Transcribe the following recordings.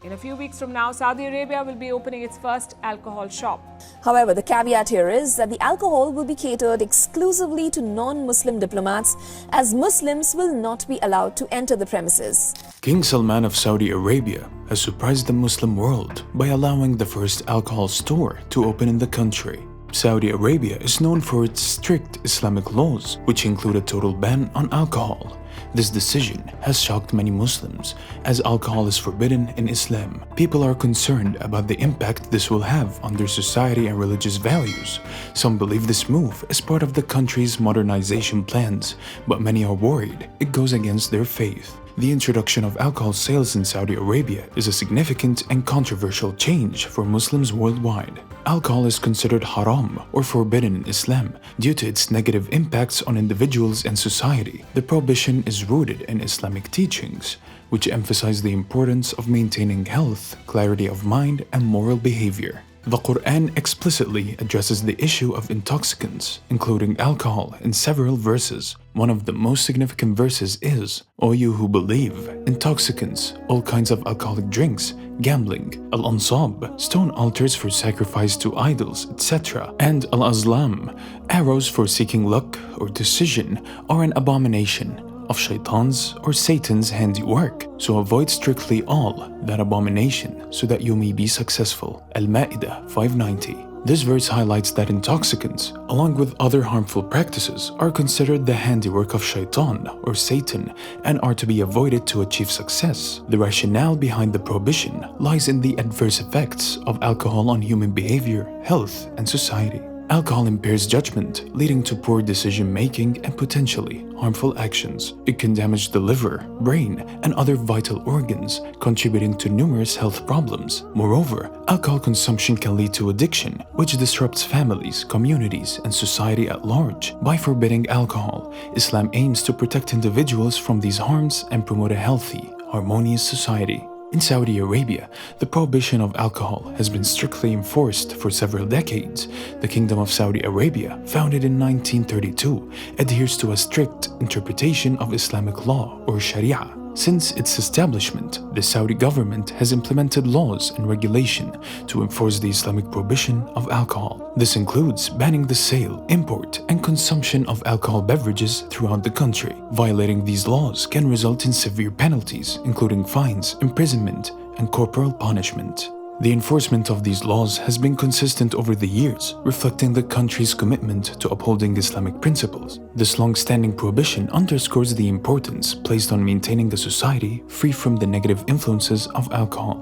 In a few weeks from now, Saudi Arabia will be opening its first alcohol shop. However, the caveat here is that the alcohol will be catered exclusively to non-Muslim diplomats, as Muslims will not be allowed to enter the premises. King Salman of Saudi Arabia has surprised the Muslim world by allowing the first alcohol store to open in the country. Saudi Arabia is known for its strict Islamic laws, which include a total ban on alcohol. This decision has shocked many Muslims, as alcohol is forbidden in Islam. People are concerned about the impact this will have on their society and religious values. Some believe this move is part of the country's modernization plans, but many are worried it goes against their faith. The introduction of alcohol sales in Saudi Arabia is a significant and controversial change for Muslims worldwide. Alcohol is considered haram or forbidden in Islam due to its negative impacts on individuals and society. The prohibition is rooted in Islamic teachings, which emphasize the importance of maintaining health, clarity of mind, and moral behavior. The Quran explicitly addresses the issue of intoxicants, including alcohol, in several verses. One of the most significant verses is, "O you who believe, intoxicants, all kinds of alcoholic drinks, gambling, al-ansab, stone altars for sacrifice to idols, etc., and al-azlam, arrows for seeking luck or decision, are an abomination of shaitan's or Satan's handiwork, so avoid strictly all that abomination so that you may be successful." Al-Ma'idah 590. This verse highlights that intoxicants, along with other harmful practices, are considered the handiwork of shaitan or Satan and are to be avoided to achieve success. The rationale behind the prohibition lies in the adverse effects of alcohol on human behavior, health, and society. Alcohol impairs judgment, leading to poor decision-making and potentially harmful actions. It can damage the liver, brain, and other vital organs, contributing to numerous health problems. Moreover, alcohol consumption can lead to addiction, which disrupts families, communities, and society at large. By forbidding alcohol, Islam aims to protect individuals from these harms and promote a healthy, harmonious society. In Saudi Arabia, the prohibition of alcohol has been strictly enforced for several decades. The Kingdom of Saudi Arabia, founded in 1932, adheres to a strict interpretation of Islamic law or Sharia. Since its establishment, the Saudi government has implemented laws and regulation to enforce the Islamic prohibition of alcohol. This includes banning the sale, import, and consumption of alcohol beverages throughout the country. Violating these laws can result in severe penalties, including fines, imprisonment, and corporal punishment. The enforcement of these laws has been consistent over the years, reflecting the country's commitment to upholding Islamic principles. This long-standing prohibition underscores the importance placed on maintaining a society free from the negative influences of alcohol.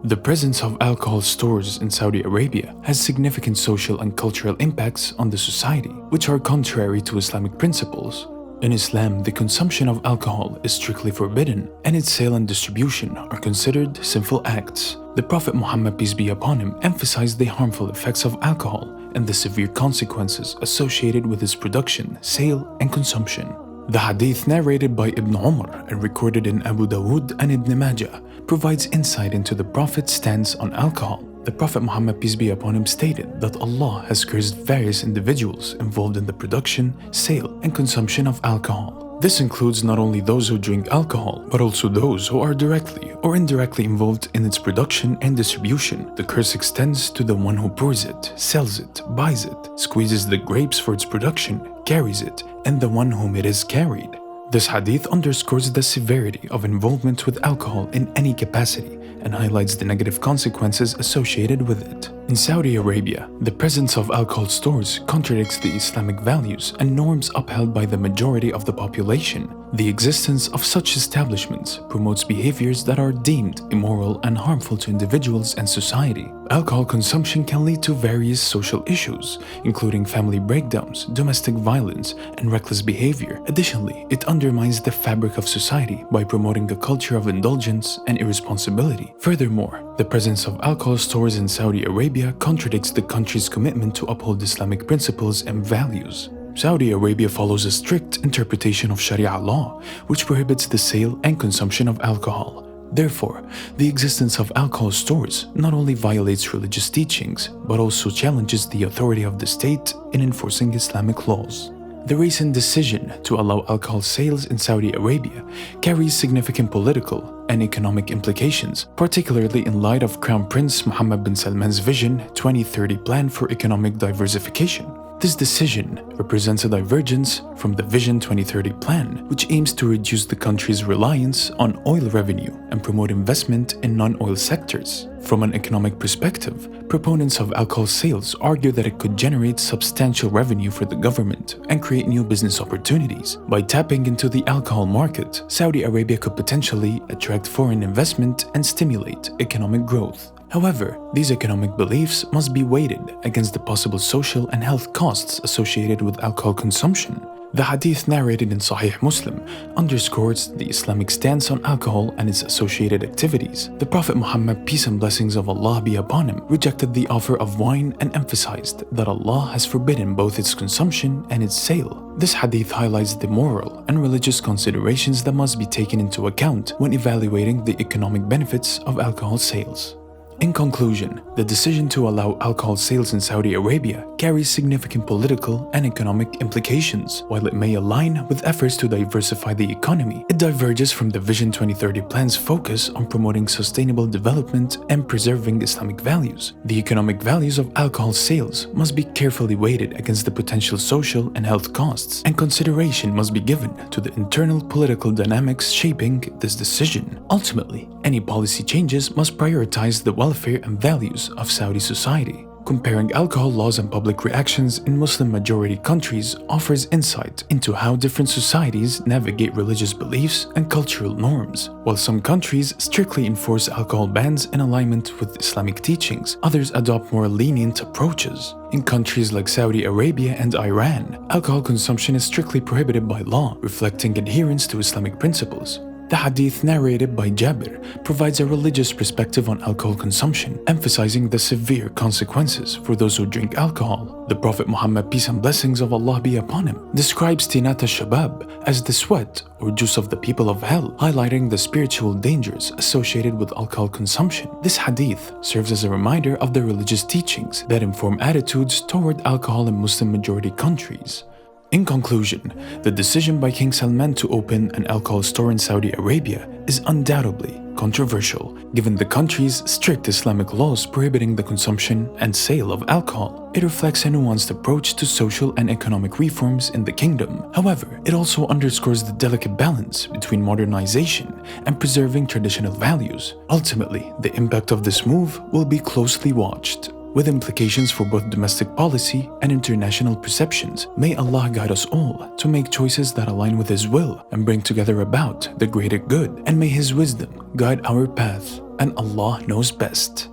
The presence of alcohol stores in Saudi Arabia has significant social and cultural impacts on the society, which are contrary to Islamic principles. In Islam, the consumption of alcohol is strictly forbidden, and its sale and distribution are considered sinful acts. The Prophet Muhammad, peace be upon him, emphasized the harmful effects of alcohol and the severe consequences associated with its production, sale, and consumption. The hadith narrated by Ibn Umar and recorded in Abu Dawood and Ibn Majah provides insight into the Prophet's stance on alcohol. The Prophet Muhammad, peace be upon him, stated that Allah has cursed various individuals involved in the production, sale, and consumption of alcohol. This includes not only those who drink alcohol, but also those who are directly or indirectly involved in its production and distribution. The curse extends to the one who pours it, sells it, buys it, squeezes the grapes for its production, carries it, and the one whom it is carried. This hadith underscores the severity of involvement with alcohol in any capacity and highlights the negative consequences associated with it. In Saudi Arabia, the presence of alcohol stores contradicts the Islamic values and norms upheld by the majority of the population. The existence of such establishments promotes behaviors that are deemed immoral and harmful to individuals and society. Alcohol consumption can lead to various social issues, including family breakdowns, domestic violence, and reckless behavior. Additionally, it undermines the fabric of society by promoting a culture of indulgence and irresponsibility. Furthermore, the presence of alcohol stores in Saudi Arabia contradicts the country's commitment to uphold Islamic principles and values. Saudi Arabia follows a strict interpretation of Sharia law, which prohibits the sale and consumption of alcohol. Therefore, the existence of alcohol stores not only violates religious teachings, but also challenges the authority of the state in enforcing Islamic laws. The recent decision to allow alcohol sales in Saudi Arabia carries significant political, and economic implications, particularly in light of Crown Prince Mohammed bin Salman's Vision 2030 plan for economic diversification. This decision represents a divergence from the Vision 2030 plan, which aims to reduce the country's reliance on oil revenue and promote investment in non-oil sectors. From an economic perspective, proponents of alcohol sales argue that it could generate substantial revenue for the government and create new business opportunities. By tapping into the alcohol market, Saudi Arabia could potentially attract foreign investment and stimulate economic growth. However, these economic beliefs must be weighted against the possible social and health costs associated with alcohol consumption. The hadith narrated in Sahih Muslim underscores the Islamic stance on alcohol and its associated activities. The Prophet Muhammad, peace and blessings of Allah be upon him, rejected the offer of wine and emphasized that Allah has forbidden both its consumption and its sale. This hadith highlights the moral and religious considerations that must be taken into account when evaluating the economic benefits of alcohol sales. In conclusion, the decision to allow alcohol sales in Saudi Arabia carries significant political and economic implications. While it may align with efforts to diversify the economy, it diverges from the Vision 2030 plan's focus on promoting sustainable development and preserving Islamic values. The economic values of alcohol sales must be carefully weighted against the potential social and health costs, and consideration must be given to the internal political dynamics shaping this decision. Ultimately, any policy changes must prioritize the welfare and values of Saudi society. Comparing alcohol laws and public reactions in Muslim-majority countries offers insight into how different societies navigate religious beliefs and cultural norms. While some countries strictly enforce alcohol bans in alignment with Islamic teachings, others adopt more lenient approaches. In countries like Saudi Arabia and Iran, alcohol consumption is strictly prohibited by law, reflecting adherence to Islamic principles. The hadith narrated by Jabir provides a religious perspective on alcohol consumption, emphasizing the severe consequences for those who drink alcohol. The Prophet Muhammad, peace and blessings of Allah be upon him, describes tinat al-shabab as the sweat or juice of the people of hell, highlighting the spiritual dangers associated with alcohol consumption. This hadith serves as a reminder of the religious teachings that inform attitudes toward alcohol in Muslim-majority countries. In conclusion, the decision by King Salman to open an alcohol store in Saudi Arabia is undoubtedly controversial, given the country's strict Islamic laws prohibiting the consumption and sale of alcohol. It reflects a nuanced approach to social and economic reforms in the kingdom. However, it also underscores the delicate balance between modernization and preserving traditional values. Ultimately, the impact of this move will be closely watched, with implications for both domestic policy and international perceptions. May Allah guide us all to make choices that align with His will and bring together about the greater good, and may His wisdom guide our path, and Allah knows best.